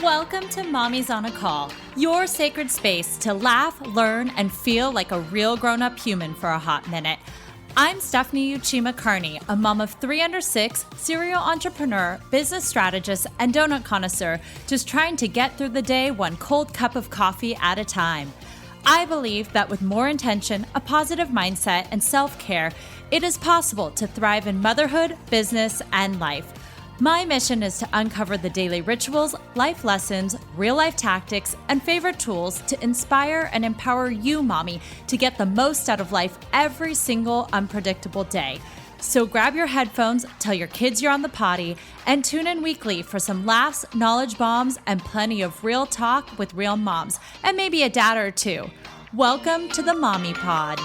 Welcome to Mommy's on a Call, your sacred space to laugh, learn, and feel like a real grown-up human for a hot minute. I'm Stephanie Uchima Carney, a mom of 3 under 6, serial entrepreneur, business strategist, and donut connoisseur, just trying to get through the day one cold cup of coffee at a time. I believe that with more intention, a positive mindset, and self-care, it is possible to thrive in motherhood, business, and life. My mission is to uncover the daily rituals, life lessons, real-life tactics, and favorite tools to inspire and empower you, mommy, to get the most out of life every single unpredictable day. So grab your headphones, tell your kids you're on the potty, and tune in weekly for some laughs, knowledge bombs, and plenty of real talk with real moms, and maybe a dad or two. Welcome to the Mommy Pod.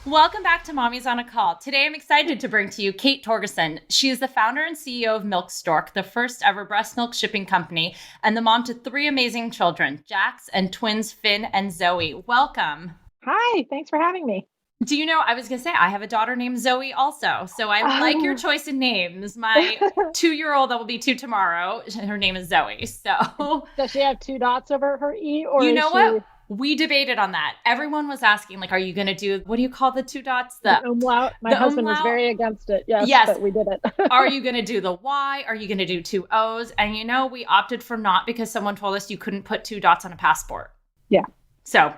Welcome back to Mommy's on a Call. Today, I'm excited to bring to you Kate Torgersen. She is the founder and CEO of Milk Stork, the first ever breast milk shipping company, and the mom to 3 amazing children, Jax and twins Finn and Zoe. Welcome. Hi, thanks for having me. Do you know, I was going to say, I have a daughter named Zoe also, so I like your choice in names. My 2-year-old that will be 2 tomorrow, her name is Zoe, so. Does she have 2 dots over her E? Or you know what? We debated on that. Everyone was asking, like, are you going to do, what do you call the 2 dots? The umlaut. My husband was very against it. Yes, but we did it. Are you going to do the Y? Are you going to do 2 O's? And you know, we opted for not because someone told us you couldn't put 2 dots on a passport. Yeah. So,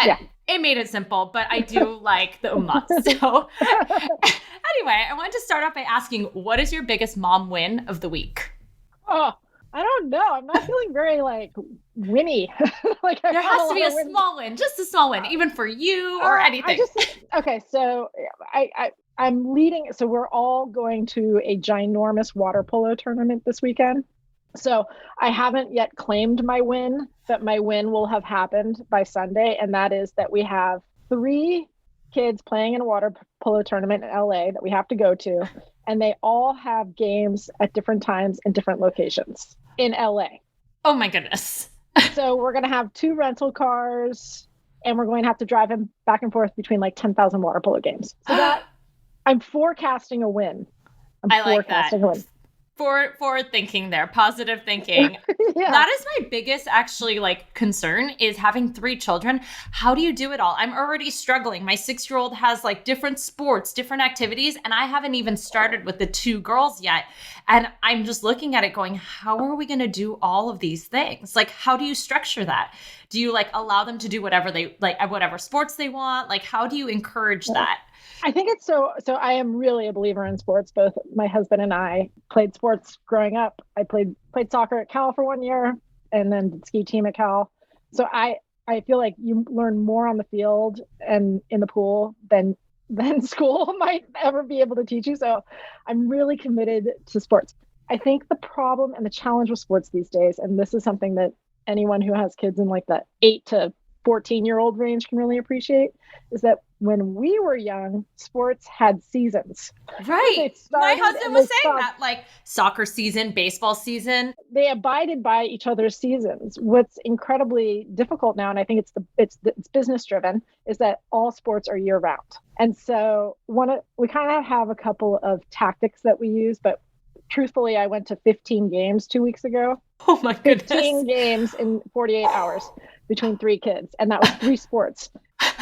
yeah. It made it simple, but I do like the umlaut. So anyway, I wanted to start off by asking, what is your biggest mom win of the week? Oh, I don't know. I'm not feeling very winny. There has to be a small win, just a small win, even for you or anything. Okay, so I'm leading. So we're all going to a ginormous water polo tournament this weekend. So I haven't yet claimed my win, but my win will have happened by Sunday. And that is that we have 3 kids playing in a water polo tournament in LA that we have to go to. And they all have games at different times in different locations in LA. Oh my goodness. So we're going to have 2 rental cars and we're going to have to drive them back and forth between 10,000 water polo games. So that I'm forecasting a win. I like that. Forward thinking there, positive thinking. Yeah. That is my biggest concern is having 3 children. How do you do it all? I'm already struggling. My 6-year-old has different sports, different activities, and I haven't even started with the 2 girls yet. And I'm just looking at it going, how are we going to do all of these things? How do you structure that? Do you allow them to do whatever they whatever sports they want? How do you encourage that? I think it's so I am really a believer in sports. Both my husband and I played sports growing up. I played soccer at Cal for 1 year and then did ski team at Cal. So I feel like you learn more on the field and in the pool than school might ever be able to teach you. So I'm really committed to sports. I think the problem and the challenge with sports these days, and this is something that anyone who has kids in the 8 to 14-year-old range can really appreciate, is that when we were young, sports had seasons. Right. My husband was saying that, soccer season, baseball season. They abided by each other's seasons. What's incredibly difficult now, and I think it's business driven, is that all sports are year round. And so we kind of have a couple of tactics that we use, but truthfully, I went to 15 games 2 weeks ago. Oh my goodness. 15 games in 48 hours between 3 kids. And that was 3 sports.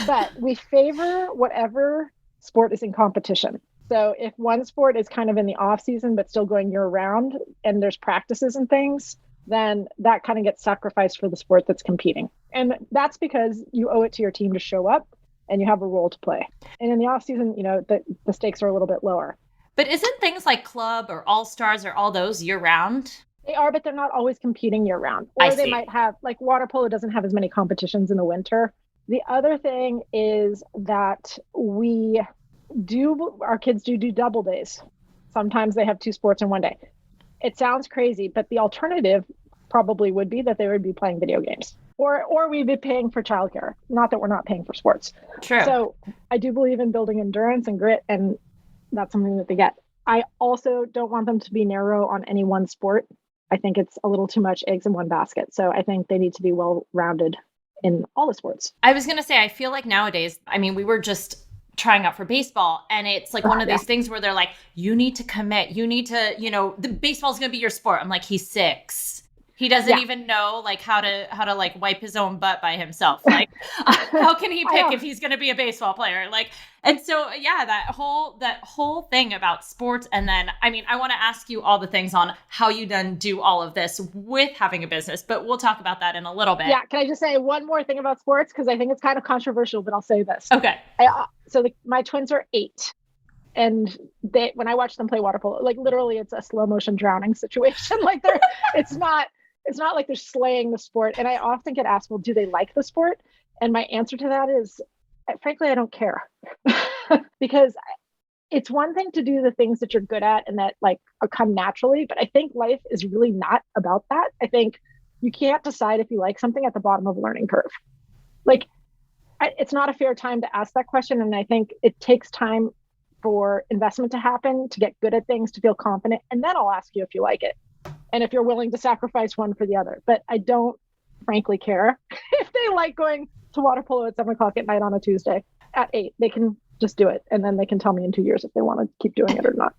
But we favor whatever sport is in competition. So if one sport is kind of in the off season, but still going year round and there's practices and things, then that kind of gets sacrificed for the sport that's competing. And that's because you owe it to your team to show up and you have a role to play. And in the off season, the stakes are a little bit lower. But isn't things like club or all-stars or all those year round? They are, but they're not always competing year round. Or they might have, water polo doesn't have as many competitions in the winter. The other thing is that our kids do double days. Sometimes they have 2 sports in one day. It sounds crazy, but the alternative probably would be that they would be playing video games or we'd be paying for childcare. Not that we're not paying for sports. True. So I do believe in building endurance and grit, and that's something that they get. I also don't want them to be narrow on any one sport. I think it's a little too much eggs in one basket. So I think they need to be well-rounded in all the sports. I was going to say, I feel like nowadays, we were just trying out for baseball. And it's like one of Yeah. these things where they're like, you need to commit. You need to, the baseball's going to be your sport. I'm like, he's 6. He doesn't even know like how to like wipe his own butt by himself. Like, how can he pick if he's going to be a baseball player? Like, and so, yeah, that whole thing about sports. And then, I mean, I want to ask you all the things on how you then do all of this with having a business, but we'll talk about that in a little bit. Yeah. Can I just say one more thing about sports? Because I think it's kind of controversial, but I'll say this. Okay. My twins are 8. And when I watch them play water polo, like literally it's a slow motion drowning situation. Like it's not like they're slaying the sport. And I often get asked, well, do they like the sport? And my answer to that is, frankly, I don't care. Because it's one thing to do the things that you're good at and that like come naturally. But I think life is really not about that. I think you can't decide if you like something at the bottom of a learning curve. Like it's not a fair time to ask that question. And I think it takes time for investment to happen, to get good at things, to feel confident. And then I'll ask you if you like it and if you're willing to sacrifice one for the other. But I don't frankly care if they like going to water polo at 7:00 at night on a Tuesday at 8. They can just do it. And then they can tell me in 2 years if they want to keep doing it or not.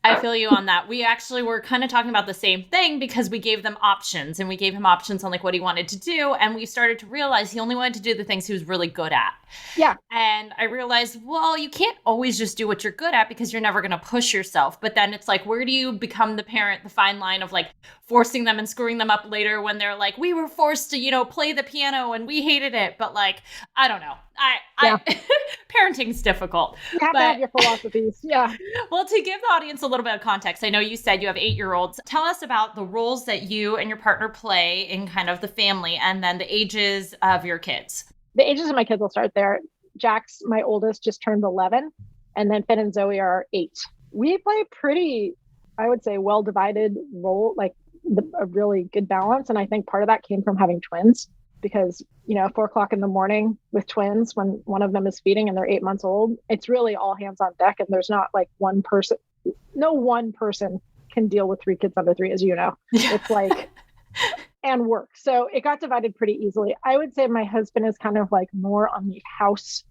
I feel you on that. We actually were kind of talking about the same thing because we gave them options, and we gave him options on like what he wanted to do. And we started to realize he only wanted to do the things he was really good at. Yeah. And I realized, well, you can't always just do what you're good at because you're never going to push yourself. But then it's like, where do you become the parent, the fine line of like forcing them and screwing them up later when they're like, we were forced to, play the piano and we hated it. But like, I don't know. Parenting's difficult. You have to have your philosophies. Yeah. Well, to give the audience a little bit of context, I know you said you have 8-year-olds. Tell us about the roles that you and your partner play in kind of the family and then the ages of your kids. The ages of my kids will start there. Jax, my oldest, just turned 11. And then Finn and Zoe are 8. We play pretty, I would say, well-divided role, like a really good balance. And I think part of that came from having twins. Because, 4:00 in the morning with twins, when one of them is feeding and they're 8 months old, it's really all hands on deck. And there's not like no one person can deal with 3 kids under 3, as you know. It's like, and work. So it got divided pretty easily. I would say my husband is kind of like more on the house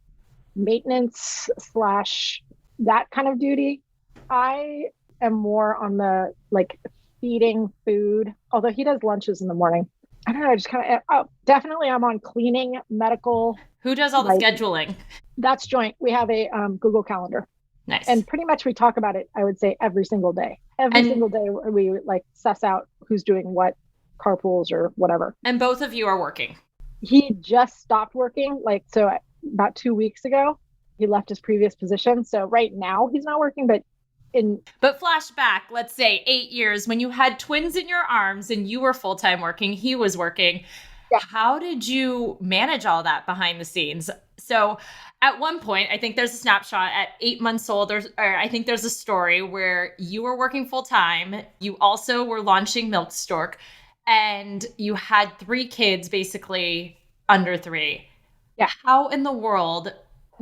maintenance / that kind of duty. I am more on the like feeding food, although he does lunches in the morning. I don't know, just kind of, definitely I'm on cleaning, medical. Who does all the scheduling? That's joint. We have a Google Calendar. Nice. And pretty much we talk about it, I would say, every single day. Every single day we like suss out who's doing what, carpools or whatever. And both of you are working. He just stopped working, about 2 weeks ago. He left his previous position. So right now he's not working, but flashback, let's say 8 years when you had twins in your arms and you were full-time working, he was working. Yeah. How did you manage all that behind the scenes? So at one point, I think there's a snapshot at 8 months old, I think there's a story where you were working full-time. You also were launching Milk Stork and you had 3 kids basically under 3. Yeah. How in the world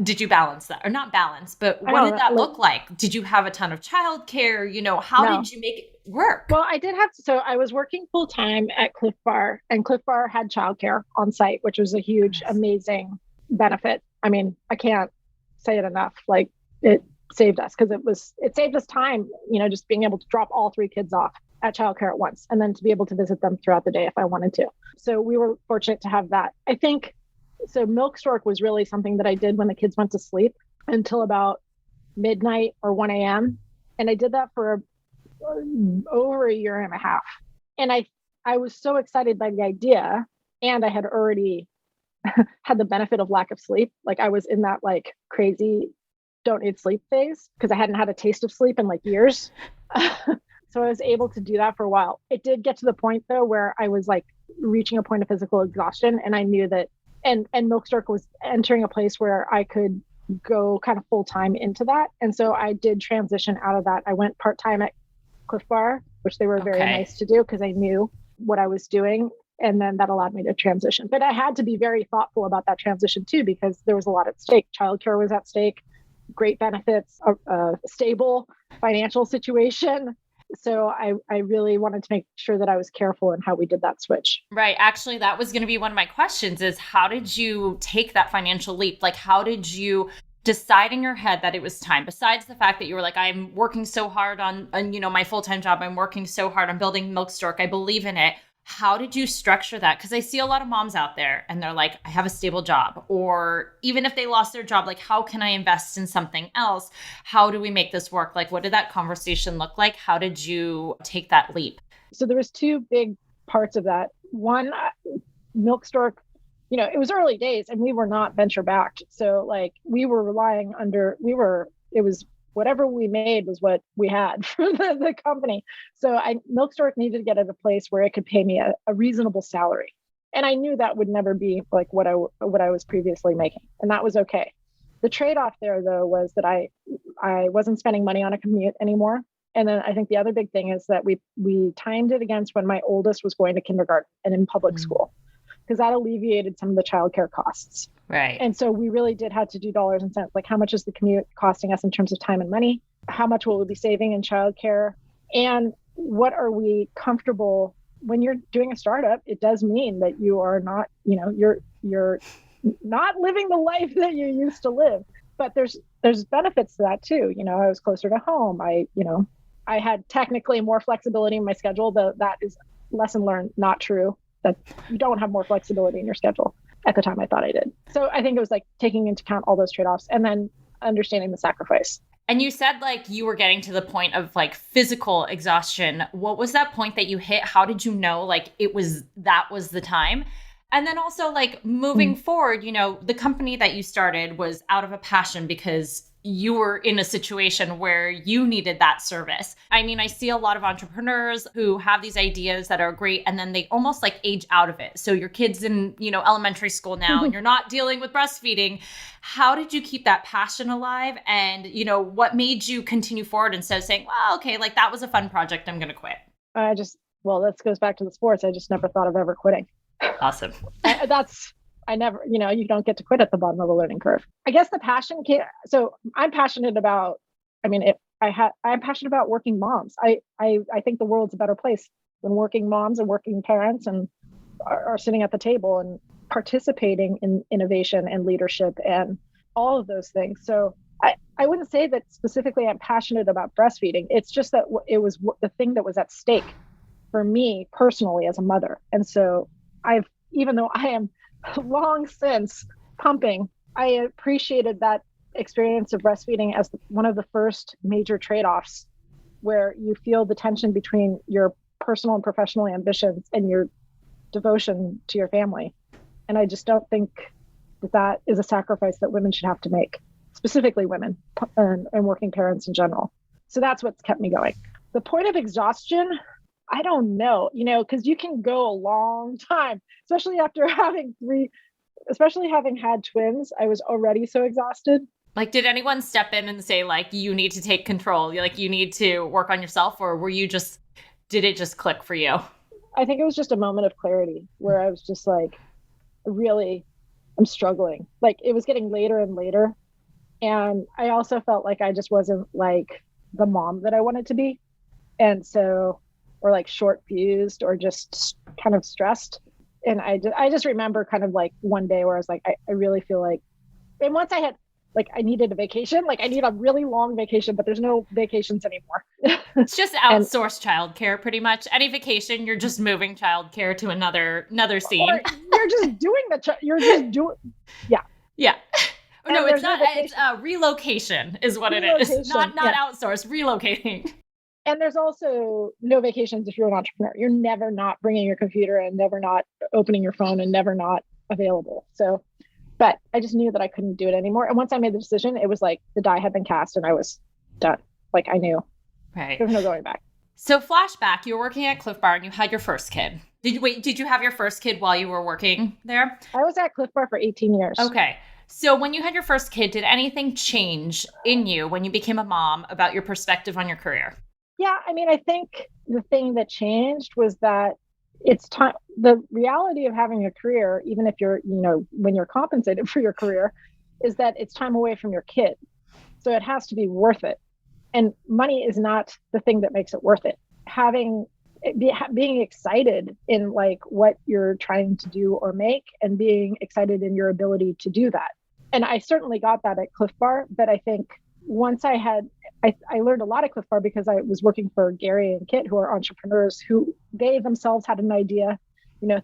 did you balance that? Or not balance, but what did that look like? Did you have a ton of childcare? How did you make it work? Well, I did so I was working full time at Clif Bar, and Clif Bar had childcare on site, which was a huge, amazing benefit. I mean, I can't say it enough. Like it saved us because it saved us time, just being able to drop all 3 kids off at childcare at once, and then to be able to visit them throughout the day if I wanted to. So we were fortunate to have that. I think so Milk Stork was really something that I did when the kids went to sleep until about midnight or 1 a.m. And I did that for over a year and a half. And I was so excited by the idea. And I had already had the benefit of lack of sleep. Like I was in that like crazy don't need sleep phase because I hadn't had a taste of sleep in like years. So I was able to do that for a while. It did get to the point though, where I was like reaching a point of physical exhaustion. And I knew that And Milk Stork was entering a place where I could go kind of full time into that. And so I did transition out of that. I went part-time at Clif Bar, which they were very nice to do because I knew what I was doing. And then that allowed me to transition. But I had to be very thoughtful about that transition too, because there was a lot at stake. Childcare was at stake, great benefits, a stable financial situation. So I really wanted to make sure that I was careful in how we did that switch. Right. Actually, that was going to be one of my questions is how did you take that financial leap? Like, how did you decide in your head that it was time, besides the fact that you were like, I'm working so hard on my full-time job, I'm working so hard on building Milk Stork, I believe in it. How did you structure that? Because I see a lot of moms out there and they're like, I have a stable job. Or even if they lost their job, like, how can I invest in something else? How do we make this work? Like, what did that conversation look like? How did you take that leap? So there was two big parts of that. One, Milk Stork, it was early days and we were not venture backed. So like we were it was whatever we made was what we had from the company. So Milk Stork needed to get at a place where it could pay me a reasonable salary. And I knew that would never be like what I was previously making. And that was okay. The trade-off there though, was that I wasn't spending money on a commute anymore. And then I think the other big thing is that we timed it against when my oldest was going to kindergarten and in public school, because that alleviated some of the childcare costs. Right. And so we really did have to do dollars and cents. Like, how much is the commute costing us in terms of time and money? How much will we be saving in childcare? And what are we comfortable when you're doing a startup? It does mean that you are not, you're not living the life that you used to live. But there's benefits to that too. I was closer to home. I had technically more flexibility in my schedule, though that is lesson learned, not true. That you don't have more flexibility in your schedule. At the time, I thought I did. So I think it was like taking into account all those trade-offs and then understanding the sacrifice. And you said like you were getting to the point of like physical exhaustion. What was that point that you hit? How did you know like that was the time? And then also like moving forward, the company that you started was out of a passion because you were in a situation where you needed that service. I mean, I see a lot of entrepreneurs who have these ideas that are great and then they almost like age out of it. So your kid's in, elementary school now and you're not dealing with breastfeeding. How did you keep that passion alive? And, what made you continue forward instead of saying, well, okay, like that was a fun project, I'm going to quit? This goes back to the sports. I just never thought of ever quitting. Awesome. I never, you don't get to quit at the bottom of the learning curve. I guess the passion came. So I'm passionate about, I'm passionate about working moms. I think the world's a better place when working moms and working parents and are sitting at the table and participating in innovation and leadership and all of those things. So I wouldn't say that specifically I'm passionate about breastfeeding. It's just that it was the thing that was at stake for me personally as a mother. And so even though I am long since pumping, I appreciated that experience of breastfeeding as one of the first major trade-offs where you feel the tension between your personal and professional ambitions and your devotion to your family. And I just don't think that is a sacrifice that women should have to make, specifically women and working parents in general. So that's what's kept me going. The point of exhaustion, I don't know, because you can go a long time, especially after having had twins. I was already so exhausted. Like, did anyone step in and say, like, you need to take control? Like, you need to work on yourself? Or did it just click for you? I think it was just a moment of clarity where I was just like, really, I'm struggling. Like, it was getting later and later. And I also felt like I just wasn't like the mom that I wanted to be. And so, or like short fused or just kind of stressed. And I just remember kind of like one day where I was like, I really feel like, and once I had, like, I needed a vacation, like I need a really long vacation, but there's no vacations anymore. It's just outsourced childcare pretty much. Any vacation, you're just moving childcare to another scene. Or you're just doing yeah. Yeah. No, it's not. It's relocation is what it is. Not outsourced, relocating. And there's also no vacations if you're an entrepreneur. You're never not bringing your computer and never not opening your phone and never not available. So, but I just knew that I couldn't do it anymore. And once I made the decision, it was like the die had been cast and I was done. Like I knew. Right. There's no going back. So flashback, you were working at Clif Bar and you had your first kid. Did you have your first kid while you were working there? I was at Clif Bar for 18 years. Okay. So when you had your first kid, did anything change in you when you became a mom about your perspective on your career? Yeah, I think the thing that changed was that it's time. The reality of having a career, even if you're, when you're compensated for your career, is that it's time away from your kid. So it has to be worth it. And money is not the thing that makes it worth it. Being excited in like what you're trying to do or make and being excited in your ability to do that. And I certainly got that at Clif Bar, but I think once I learned a lot at Clif Bar because I was working for Gary and Kit, who are entrepreneurs who they themselves had an idea,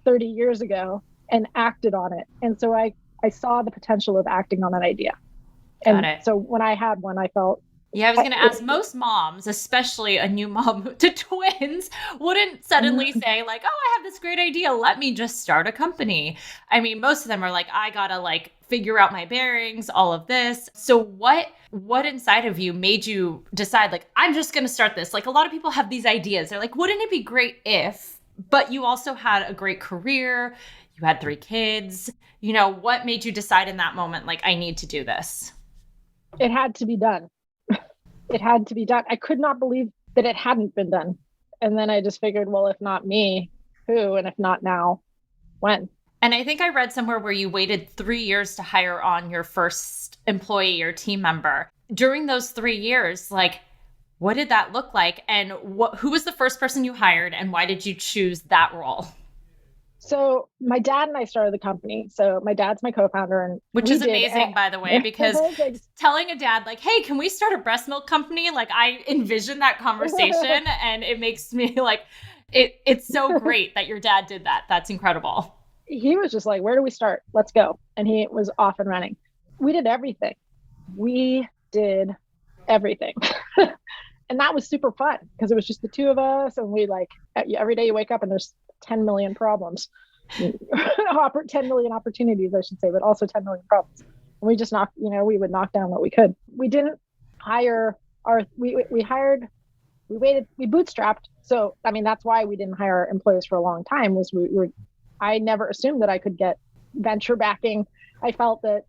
30 years ago and acted on it. And so I saw the potential of acting on an idea. Got it. So when I had one, I felt, yeah, I was going to ask, most moms, especially a new mom to twins, wouldn't suddenly say like, oh, I have this great idea. Let me just start a company. I mean, most of them are like, I got to like figure out my bearings, all of this. So what inside of you made you decide like, I'm just going to start this? Like a lot of people have these ideas. They're like, wouldn't it be great if, but you also had a great career. You had 3 kids. What made you decide in that moment, like, I need to do this? It had to be done. It had to be done. I could not believe that it hadn't been done. And then I just figured, well, if not me, who? And if not now, when? And I think I read somewhere where you waited 3 years to hire on your first employee or team member. During those 3 years, like, what did that look like? And who was the first person you hired? And why did you choose that role? So my dad and I started the company. So my dad's my co-founder, and which is amazing, by the way, because telling a dad like, hey, can we start a breast milk company? Like I envision that conversation and it makes me like, it's so great that your dad did that. That's incredible. He was just like, where do we start? Let's go. And he was off and running. We did everything. And that was super fun because it was just the two of us. And we like, every day you wake up and there's 10 million problems, 10 million opportunities, I should say, but also 10 million problems. And we just we would knock down what we could. We didn't hire we bootstrapped. So, I mean, that's why we didn't hire employees for a long time was I never assumed that I could get venture backing. I felt that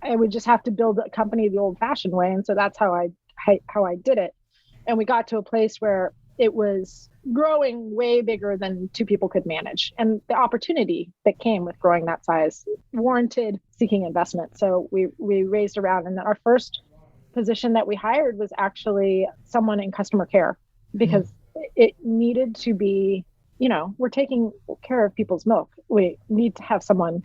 I would just have to build a company the old fashioned way. And so that's how I did it. And we got to a place where it was growing way bigger than 2 people could manage. And the opportunity that came with growing that size warranted seeking investment. So we raised around, and then our first position that we hired was actually someone in customer care because it needed to be, we're taking care of people's milk. We need to have someone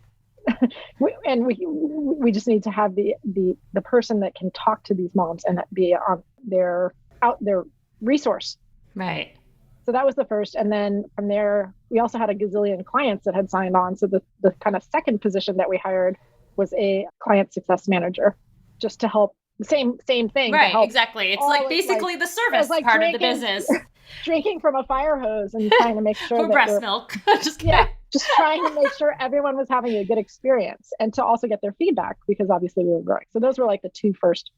we just need to have the person that can talk to these moms and be on their resource. Right. So that was the first. And then from there, we also had a gazillion clients that had signed on. So the kind of second position that we hired was a client success manager, just to help the same thing. Right, exactly. It's like basically the service part of the business. Drinking from a fire hose and trying to make sure for breast milk. Just kidding. Yeah, just trying to make sure everyone was having a good experience and to also get their feedback because obviously we were growing. So those were like the 2 first.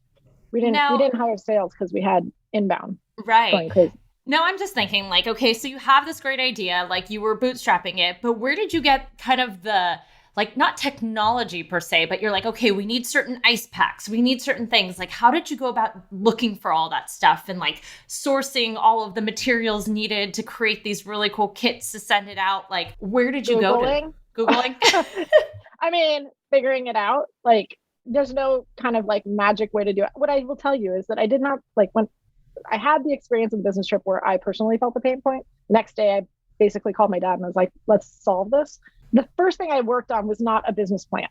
We didn't hire sales because we had inbound. Right. Going crazy. No, I'm just thinking like, okay, so you have this great idea, like you were bootstrapping it, but where did you get kind of the, like not technology per se, but you're like, okay, we need certain ice packs, we need certain things. Like, how did you go about looking for all that stuff and like sourcing all of the materials needed to create these really cool kits to send it out? Like, where did you go to? Googling? I mean, figuring it out. Like, there's no kind of like magic way to do it. What I will tell you is that I did not like when I had the experience of the business trip where I personally felt the pain point. Next day, I basically called my dad and I was like, let's solve this. The first thing I worked on was not a business plan.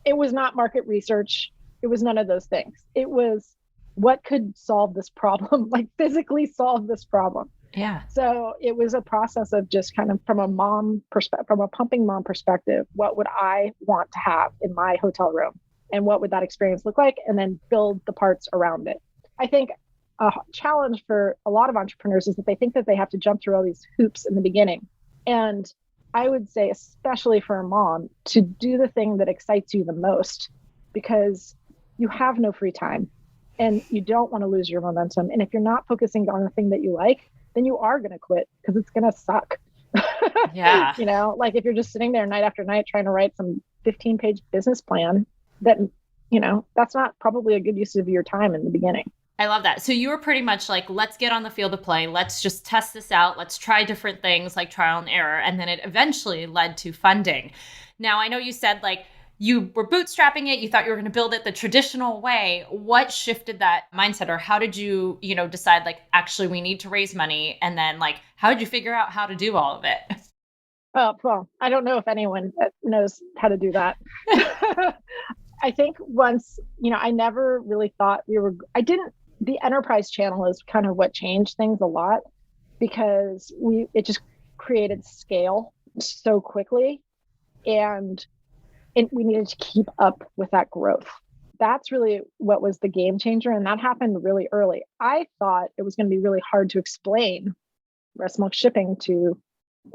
It was not market research. It was none of those things. It was what could solve this problem, like physically solve this problem. Yeah. So it was a process of just kind of from a pumping mom perspective, what would I want to have in my hotel room? And what would that experience look like? And then build the parts around it. I think a challenge for a lot of entrepreneurs is that they think that they have to jump through all these hoops in the beginning. And I would say, especially for a mom, to do the thing that excites you the most, because you have no free time and you don't want to lose your momentum. And if you're not focusing on the thing that you like, then you are going to quit because it's going to suck. Yeah. Like if you're just sitting there night after night trying to write some 15-page business plan, that, that's not probably a good use of your time in the beginning. I love that. So you were pretty much like, let's get on the field of play. Let's just test this out. Let's try different things like trial and error. And then it eventually led to funding. Now, I know you said like you were bootstrapping it. You thought you were going to build it the traditional way. What shifted that mindset, or how did you, decide like, actually, we need to raise money? And then like, how did you figure out how to do all of it? Oh, well, I don't know if anyone knows how to do that. I think once, I never really thought the enterprise channel is kind of what changed things a lot because it just created scale so quickly and we needed to keep up with that growth. That's really what was the game changer. And that happened really early. I thought it was going to be really hard to explain breast milk shipping to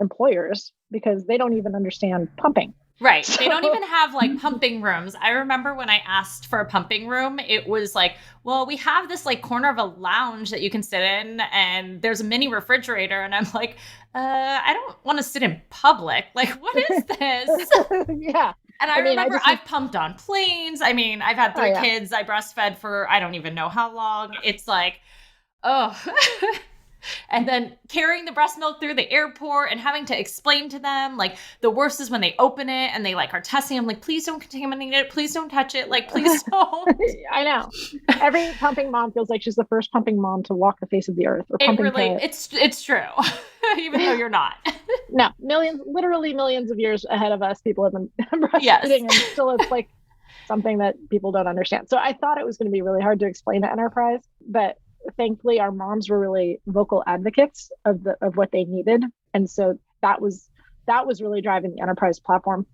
employers because they don't even understand pumping. Right. They don't even have like pumping rooms. I remember when I asked for a pumping room, it was like, well, we have this like corner of a lounge that you can sit in and there's a mini refrigerator. And I'm like, I don't want to sit in public. Like, what is this? Yeah. And I remember I've pumped on planes. I mean, I've had 3 kids. I breastfed for, I don't even know how long. It's like, oh. And then carrying the breast milk through the airport and having to explain to them, like, the worst is when they open it and they like are testing. I'm like, please don't contaminate it. Please don't touch it. Like, please don't. I know. Every pumping mom feels like she's the first pumping mom to walk the face of the earth. Or it's true. Even though you're not. No, literally millions of years ahead of us, people have been breastfeeding and still it's like something that people don't understand. So I thought it was going to be really hard to explain to enterprise, but thankfully our moms were really vocal advocates of what they needed. And so that was really driving the enterprise platform.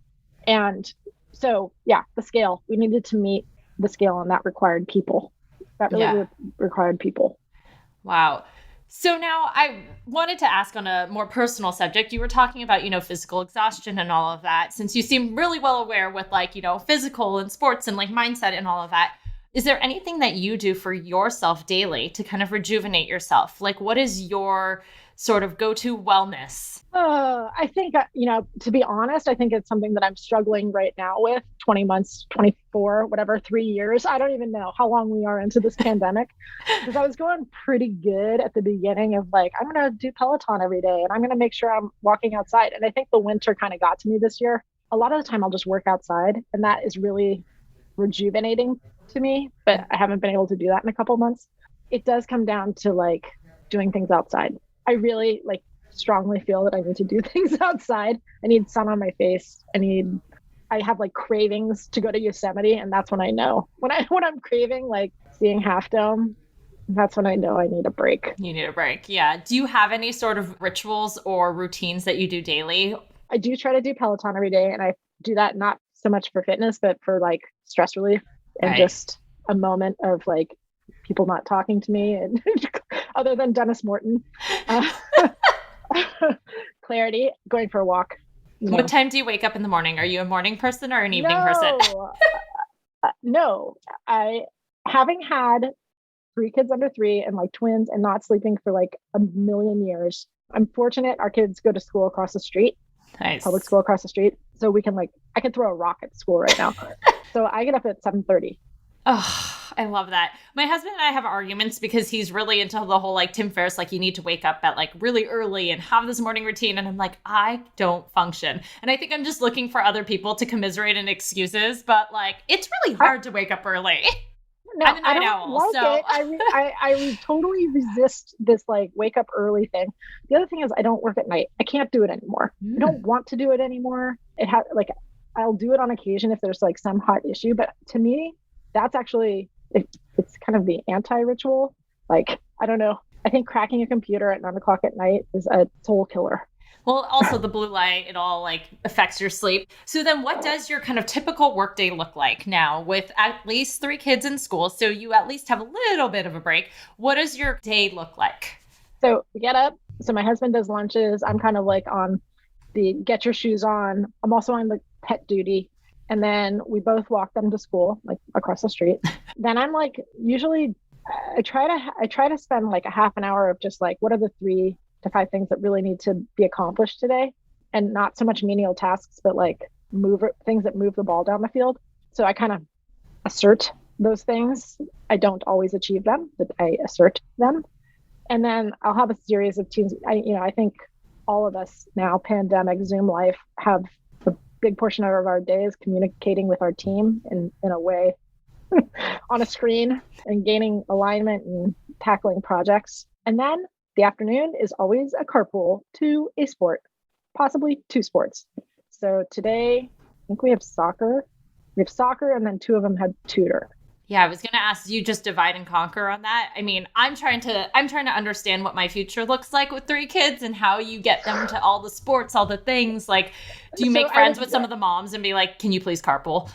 And so, the scale, we needed to meet the scale and that required people. Required people. Wow. So now I wanted to ask on a more personal subject. You were talking about, physical exhaustion and all of that, since you seem really well aware with like, physical and sports and like mindset and all of that. Is there anything that you do for yourself daily to kind of rejuvenate yourself? Like, what is your sort of go-to wellness? I think, to be honest, I think it's something that I'm struggling right now with 20 months, 24, whatever, 3 years. I don't even know how long we are into this pandemic because I was going pretty good at the beginning of like, I'm going to do Peloton every day and I'm going to make sure I'm walking outside. And I think the winter kind of got to me this year. A lot of the time I'll just work outside and that is really rejuvenating to me, but I haven't been able to do that in a couple months. It does come down to like doing things outside. I really like strongly feel that I need to do things outside. I need sun on my face. I have like cravings to go to Yosemite, and that's when I know when I'm craving like seeing Half Dome. That's when I know I need a break. You need a break. Yeah. Do you have any sort of rituals or routines that you do daily? I do try to do Peloton every day, and I do that not so much for fitness, but for like stress relief and just a moment of like people not talking to me and other than Dennis Morton. Clarity, going for a walk. What time do you wake up in the morning? Are you a morning person or an evening person? No, having had 3 kids under 3 and like twins and not sleeping for like a million years. I'm fortunate our kids go to school across the street. Nice. Public school across the street. So we can I can throw a rock at school right now. So I get up at 7:30. Oh, I love that. My husband and I have arguments because he's really into the whole like Tim Ferriss, like you need to wake up at like really early and have this morning routine. And I'm like, I don't function. And I think I'm just looking for other people to commiserate and excuses, but like, it's really hard to wake up early. No, I'm a night owl, so I totally resist this like wake up early thing. The other thing is I don't work at night. I can't do it anymore. I don't want to do it anymore. I'll do it on occasion if there's like some hot issue, but to me, that's actually it's kind of the anti-ritual. Like, I don't know. I think cracking a computer at 9 o'clock at night is a soul killer. Well, also the blue light, it all like affects your sleep. So then what does your kind of typical workday look like now with at least 3 kids in school? So you at least have a little bit of a break. What does your day look like? So we get up. So my husband does lunches. I'm kind of like on the get your shoes on. I'm also on the pet duty. And then we both walk them to school, like across the street. Then I'm like, usually I try to spend like a half an hour of just like, what are the 3 to 5 things that really need to be accomplished today? And not so much menial tasks, but like things that move the ball down the field. So I kind of assert those things. I don't always achieve them, but I assert them. And then I'll have a series of teams. I think all of us now, pandemic, Zoom life, have a big portion of our days communicating with our team in a way on a screen and gaining alignment and tackling projects. And then the afternoon is always a carpool to a sport, possibly 2 sports. So today, I think we have soccer We have soccer, and then 2 of them had tutor. Yeah, I was going to ask, you just divide and conquer on that? I mean, I'm trying to understand what my future looks like with 3 kids and how you get them to all the sports, all the things. Like, do you make friends with some of the moms and be like, can you please carpool?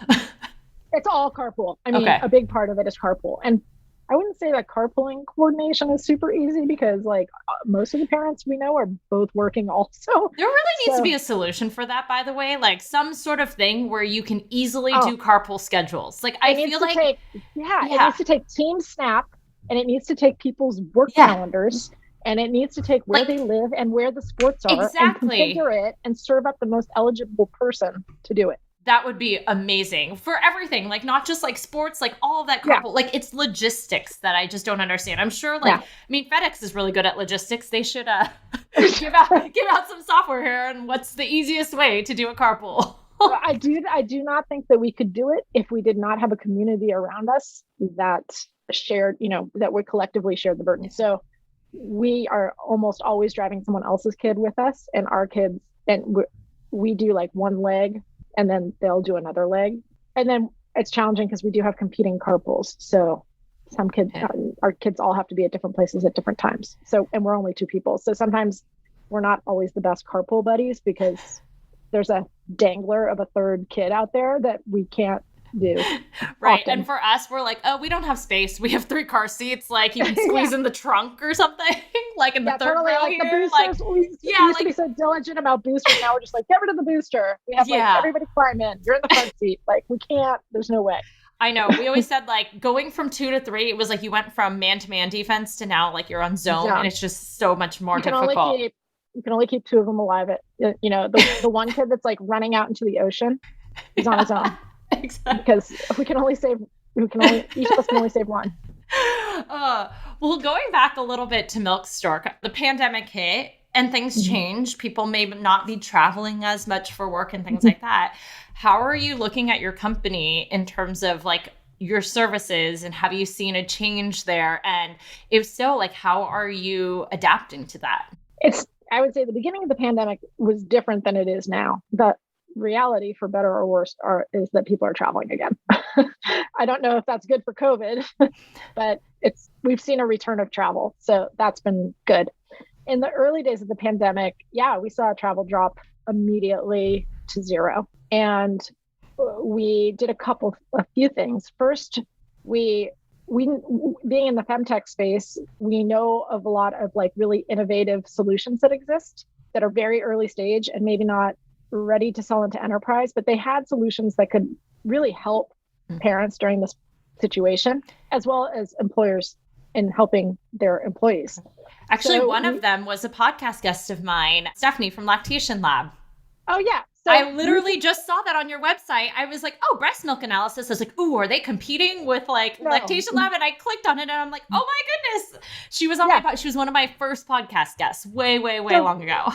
It's all carpool. I mean, Okay. A big part of it is carpool. And I wouldn't say that carpooling coordination is super easy because like most of the parents we know are both working also. There really needs to be a solution for that, by the way, like some sort of thing where you can easily do carpool schedules. Like I feel like it needs to take Team Snap, and it needs to take people's work calendars, and it needs to take where they live and where the sports are, and configure it and serve up the most eligible person to do it. That would be amazing for everything, like not just like sports, like all of that carpool. Like it's logistics that I just don't understand. I'm sure I mean, FedEx is really good at logistics. They should give out some software here and what's the easiest way to do a carpool. I do not think that we could do it if we did not have a community around us that shared, that we collectively shared the burden. So we are almost always driving someone else's kid with us, and our kids, and we do like one leg, and then they'll do another leg. And then it's challenging because we do have competing carpools. So some kids, our kids all have to be at different places at different times. So, and we're only 2 people. So sometimes we're not always the best carpool buddies because there's a dangler of a 3rd kid out there that we can't do. Right. Often. And for us, we're like, oh, we don't have space. We have 3 car seats. Like you can squeeze in the trunk or something. Like in the 3rd row like here. We used to be so diligent about boosters. Now we're just like, get rid of the booster. We have everybody climb in. You're in the front seat. Like we can't, there's no way. I know. We always said like going from 2 to 3, it was like you went from man-to-man defense to now like you're on zone. And it's just so much more difficult. You can only keep 2 of them alive. The one kid that's like running out into the ocean is on his own. Exactly. Because each of us can only save one. Well, going back a little bit to Milk Stork, the pandemic hit and things changed. People may not be traveling as much for work and things like that. How are you looking at your company in terms of like your services, and have you seen a change there? And if so, like how are you adapting to that? I would say the beginning of the pandemic was different than it is now. The reality, for better or worse, is that people are traveling again. I don't know if that's good for COVID, but we've seen a return of travel. So that's been good. In the early days of the pandemic, we saw travel drop immediately to 0. And we did a few things. First, we being in the femtech space, we know of a lot of like really innovative solutions that exist that are very early stage and maybe not ready to sell into enterprise, but they had solutions that could really help parents during this situation, as well as employers in helping their employees. Actually, one of them was a podcast guest of mine, Stephanie from Lactation Lab. Oh, yeah. So I literally just saw that on your website. I was like, oh, breast milk analysis. I was like, ooh, are they competing with like Lactation Lab? And I clicked on it and I'm like, oh my goodness. She was she was one of my first podcast guests way long ago.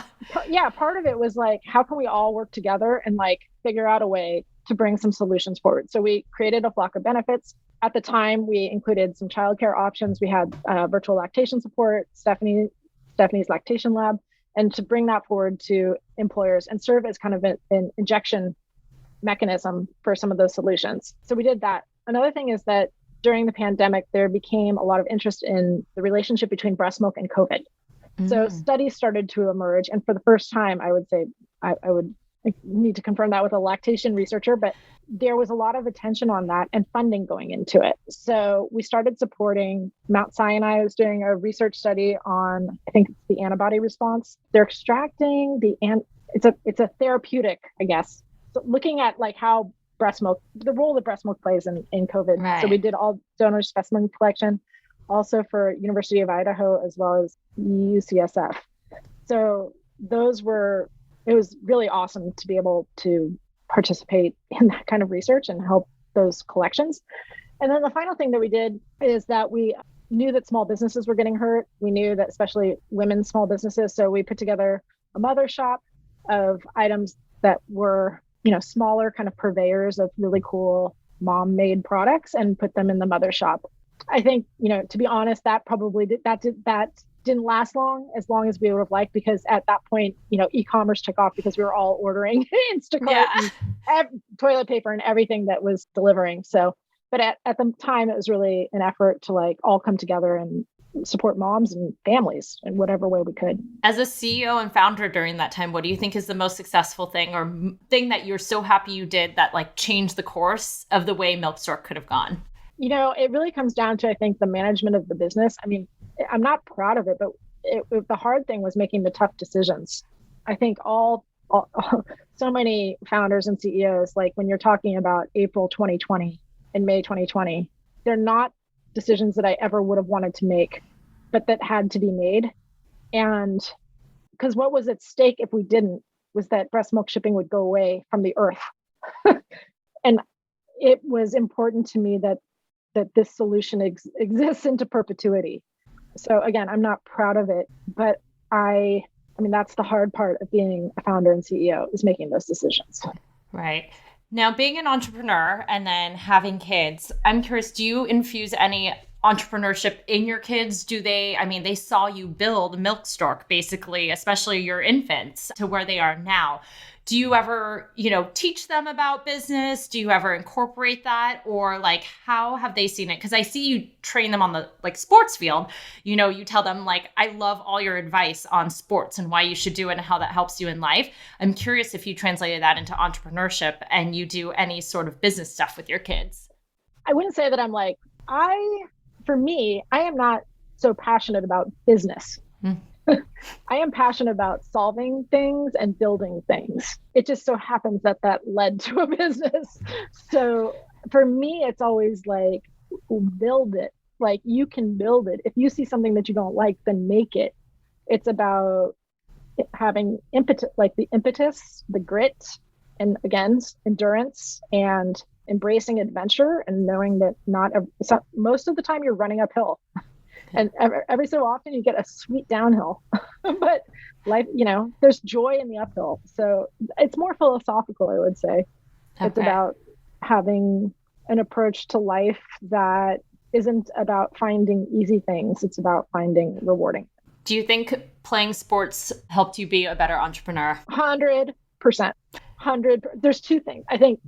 Yeah. Part of it was like, how can we all work together and like figure out a way to bring some solutions forward? So we created a flock of benefits. At the time, we included some childcare options. We had virtual lactation support, Stephanie's Lactation Lab, and to bring that forward to employers and serve as kind of an injection mechanism for some of those solutions. So we did that. Another thing is that during the pandemic, there became a lot of interest in the relationship between breast milk and COVID. So studies started to emerge. And for the first time, I would say, I would need to confirm that with a lactation researcher, but there was a lot of attention on that and funding going into it. So we started supporting Mount Sinai was doing a research study on, I think it's the antibody response. They're extracting it's a therapeutic, I guess. So looking at like how the role that breast milk plays in COVID. Right. So we did all donor specimen collection, also for University of Idaho, as well as UCSF. So it was really awesome to be able to participate in that kind of research and help those collections. And then the final thing that we did is that we knew that small businesses were getting hurt. We knew that especially women's small businesses. So we put together a mother shop of items that were, smaller kind of purveyors of really cool mom-made products and put them in the mother shop. I think, to be honest, that probably that didn't last as long as we would have liked, because at that point, e-commerce took off because we were all ordering Instacart Yeah. and toilet paper and everything that was delivering. So, but at the time, it was really an effort to like all come together and support moms and families in whatever way we could. As a CEO and founder during that time, what do you think is the most successful thing or thing that you're so happy you did that like changed the course of the way Milk Stork could have gone? It really comes down to, I think, the management of the business. I mean, I'm not proud of it, but the hard thing was making the tough decisions. I think so many founders and CEOs, like when you're talking about April 2020 and May 2020, they're not decisions that I ever would have wanted to make, but that had to be made. And because what was at stake if we didn't was that breast milk shipping would go away from the earth. And it was important to me that this solution exists into perpetuity. So again, I'm not proud of it, but I mean, that's the hard part of being a founder and CEO, is making those decisions. Right. Now, being an entrepreneur and then having kids, I'm curious, do you infuse any entrepreneurship in your kids? They saw you build Milk Stork, basically, especially your infants, to where they are now. Do you ever, teach them about business? Do you ever incorporate that? Or like, how have they seen it? Because I see you train them on the sports field. You tell them I love all your advice on sports and why you should do it and how that helps you in life. I'm curious if you translated that into entrepreneurship and you do any sort of business stuff with your kids. I wouldn't say that I'm for me, I am not so passionate about business. I am passionate about solving things and building things. It just so happens that led to a business. So for me, it's always build it. You can build it. If you see something that you don't like, then make it. It's about having the impetus, the grit, and again, endurance, and embracing adventure, and knowing that most of the time you're running uphill. And every so often you get a sweet downhill, but life, there's joy in the uphill. So it's more philosophical, I would say. Okay. It's about having an approach to life that isn't about finding easy things. It's about finding rewarding. Do you think playing sports helped you be a better entrepreneur? 100%. There's two things. I think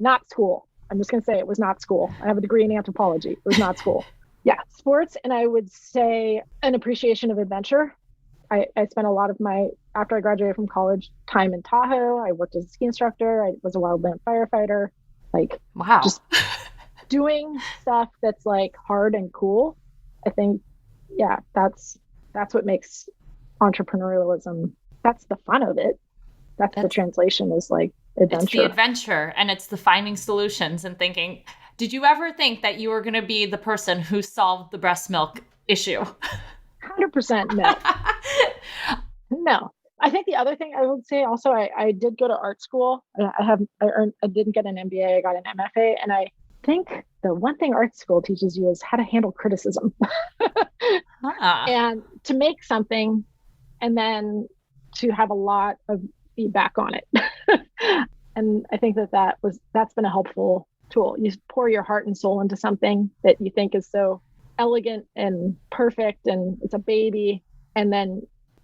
not school. I'm just going to say it was not school. I have a degree in anthropology. It was not school. Yeah, sports, and I would say an appreciation of adventure. I spent a lot of after I graduated from college, time in Tahoe. I worked as a ski instructor. I was a wildland firefighter. Wow. Just doing stuff that's hard and cool. I think, yeah, that's what makes entrepreneurialism. That's the fun of it. That's the translation is adventure. It's the adventure, and it's the finding solutions and thinking. Did you ever think that you were going to be the person who solved the breast milk issue? 100% no. No. I think the other thing I would say also, I did go to art school. I didn't get an MBA, I got an MFA. And I think the one thing art school teaches you is how to handle criticism. And to make something and then to have a lot of feedback on it. And I think that's been a helpful tool. You pour your heart and soul into something that you think is so elegant and perfect and it's a baby, and then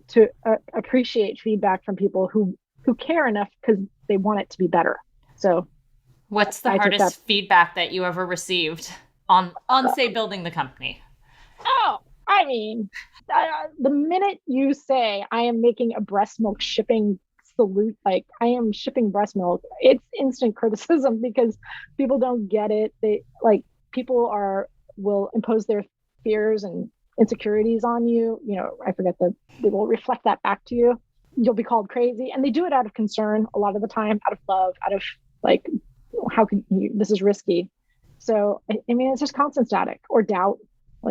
to appreciate feedback from people who care enough because they want it to be better. So what's the hardest feedback that you ever received on say building the company? Oh, I mean, the minute you say I am making a breast milk shipping I am shipping breast milk, it's instant criticism because people don't get it. They people will impose their fears and insecurities on you. I forget that they will reflect that back to you. You'll be called crazy, and they do it out of concern a lot of the time, out of love, out of how can you, this is risky. So, I mean, it's just constant static or doubt,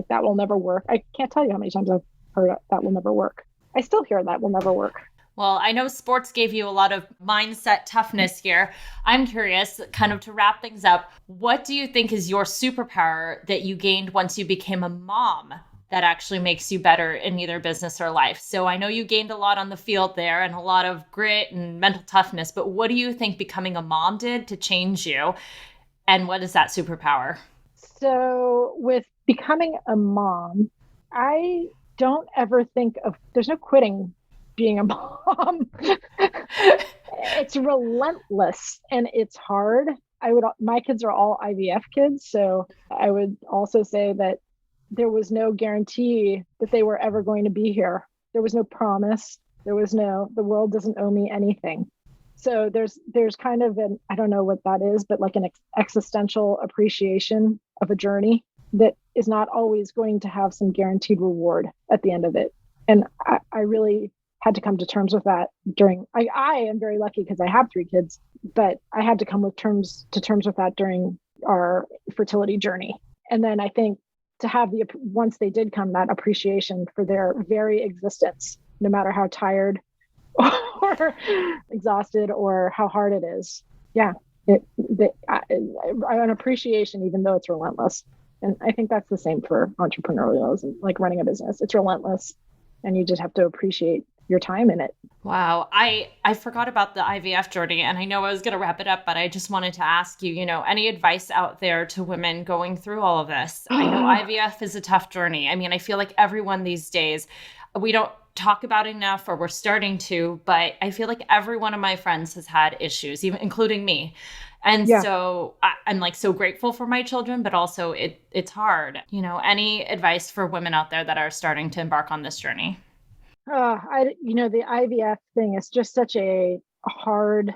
that will never work. I can't tell you how many times I've heard that will never work. I still hear that will never work. Well, I know sports gave you a lot of mindset toughness here. I'm curious, kind of to wrap things up, what do you think is your superpower that you gained once you became a mom that actually makes you better in either business or life? So I know you gained a lot on the field there and a lot of grit and mental toughness, but what do you think becoming a mom did to change you? And what is that superpower? So with becoming a mom, I don't ever think of, there's no quitting being a mom. It's relentless and it's hard. My kids are all IVF kids. So I would also say that there was no guarantee that they were ever going to be here. There was no promise. The world doesn't owe me anything. So there's kind of I don't know what that is, but like an existential appreciation of a journey that is not always going to have some guaranteed reward at the end of it. And I really had to come to terms with that I am very lucky because I have 3 kids, but I had to come to terms with that during our fertility journey. And then I think to have once they did come, that appreciation for their very existence, no matter how tired or exhausted or how hard it is. Yeah. An appreciation, even though it's relentless. And I think that's the same for entrepreneurialism, like running a business. It's relentless and you just have to appreciate your time in it. Wow. I forgot about the IVF journey, and I know I was going to wrap it up, but I just wanted to ask you, any advice out there to women going through all of this? I know IVF is a tough journey. I mean, I feel like everyone these days, we don't talk about it enough, or we're starting to, but I feel like every one of my friends has had issues, even including me. And so I'm like so grateful for my children, but also it's hard. Any advice for women out there that are starting to embark on this journey? The IVF thing is just such a hard,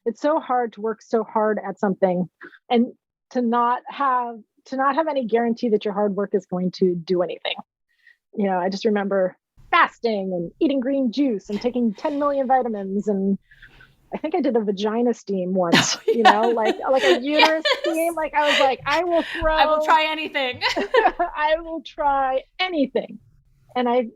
it's so hard to work so hard at something and to not have any guarantee that your hard work is going to do anything. I just remember fasting and eating green juice and taking 10 million vitamins. And I think I did a vagina steam once, like a uterus steam. Like I was like, I will try anything. I will try anything. And I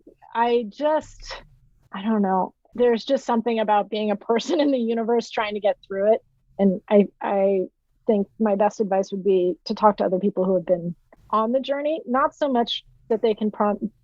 don't know. There's just something about being a person in the universe trying to get through it. And I think my best advice would be to talk to other people who have been on the journey, not so much that they can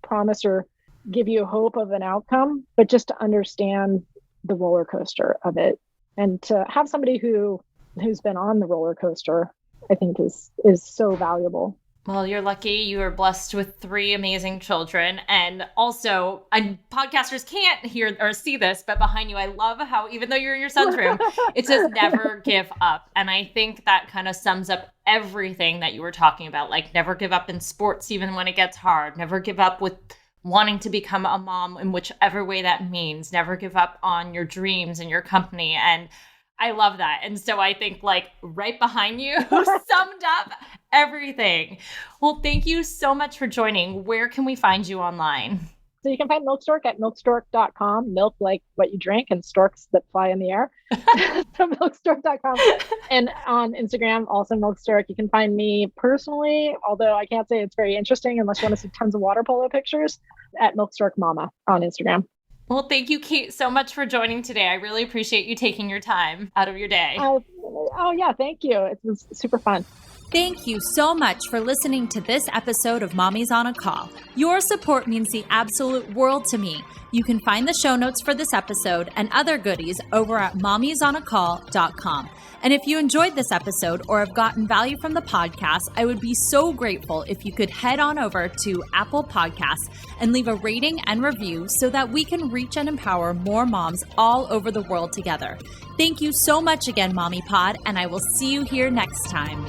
promise or give you hope of an outcome, but just to understand the roller coaster of it. And to have somebody who's been on the roller coaster, I think is so valuable. Well, you're lucky. You are blessed with 3 amazing children. And also, podcasters can't hear or see this, but behind you, I love how, even though you're in your son's room, it says never give up. And I think that kind of sums up everything that you were talking about, like never give up in sports, even when it gets hard, never give up with wanting to become a mom in whichever way that means, never give up on your dreams and your company. And I love that. And so I think like right behind you summed up everything. Well, thank you so much for joining. Where can we find you online? So you can find Milk Stork at milkstork.com. Milk like what you drink and storks that fly in the air. So milkstork.com. And on Instagram, also Milk Stork. You can find me personally, although I can't say it's very interesting unless you want to see tons of water polo pictures, at Milk Stork Mama on Instagram. Well, thank you, Kate, so much for joining today. I really appreciate you taking your time out of your day. Oh yeah, thank you. It was super fun. Thank you so much for listening to this episode of Mommy's on a Call. Your support means the absolute world to me. You can find the show notes for this episode and other goodies over at mommysonacall.com. And if you enjoyed this episode or have gotten value from the podcast, I would be so grateful if you could head on over to Apple Podcasts and leave a rating and review so that we can reach and empower more moms all over the world together. Thank you so much again, Mommy Pod, and I will see you here next time.